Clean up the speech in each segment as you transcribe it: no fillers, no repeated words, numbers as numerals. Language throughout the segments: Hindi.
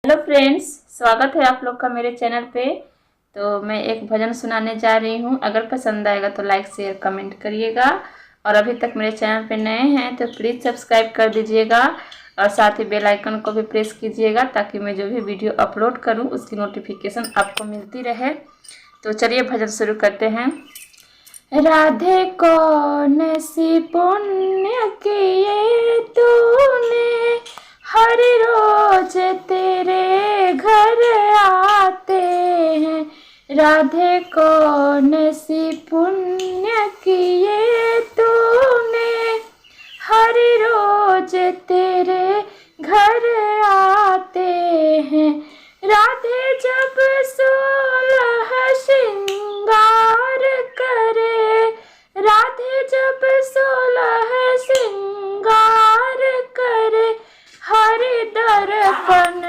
हेलो फ्रेंड्स, स्वागत है आप लोग का मेरे चैनल पे। तो मैं एक भजन सुनाने जा रही हूँ। अगर पसंद आएगा तो लाइक शेयर कमेंट करिएगा। और अभी तक मेरे चैनल पे नए हैं तो प्लीज़ सब्सक्राइब कर दीजिएगा और साथ ही बेल आइकन को भी प्रेस कीजिएगा ताकि मैं जो भी वीडियो अपलोड करूँ उसकी नोटिफिकेशन आपको मिलती रहे। तो चलिए भजन शुरू करते हैं। राधे कौन सी पुण्य किए तूने, हर रोज तेरे घर आते हैं। राधे कौन सी पुण्य किए तूने, हर रोज तेरे घर आते हैं। राधे जब 16 श्रृंगार करे, राधे जब 16 श्रृंगार करे, हरि दर्पण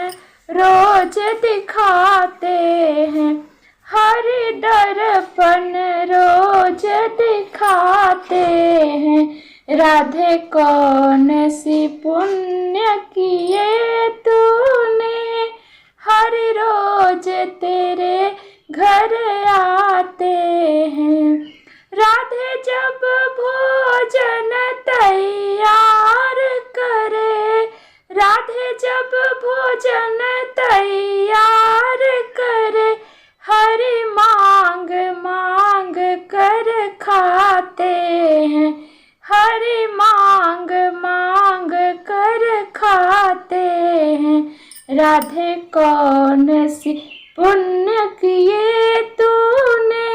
रोज दिखाते हैं। हरि दर्पण रोज दिखाते हैं। राधे कौन सी पुण्य किए तूने, हर रोज तेरे घर आते हैं। राधे जब भोजन तैयार करे, राधे जब भोजन तैयार करे, हरि मांग मांग कर खाते हैं। हरि मांग मांग कर खाते हैं। राधे कौन सी पुण्य किए तूने,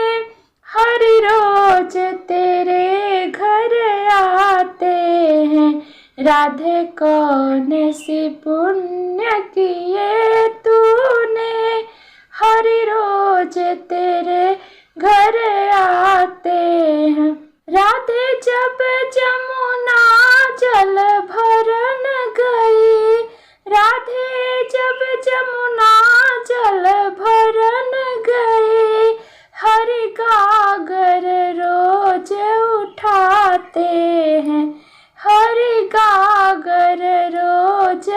हर रोज तेरे घर आते हैं। राधे कौन सी पुण्य किए तूने, हर रोज तेरे घर आते हैं। राधे जब जमुना जल भरन गई, राधे जब जमुना जल भरन गई, हरि गागर रोज उठाते हैं। हरि गागर रोज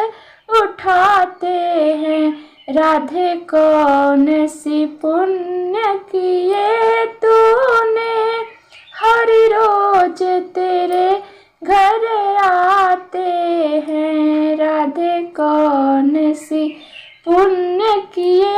उठाते हैं। राधे कौन सी पुण्य किए तूने, हर रोज तेरे घर आते हैं। राधे कौन सी पुण्य किए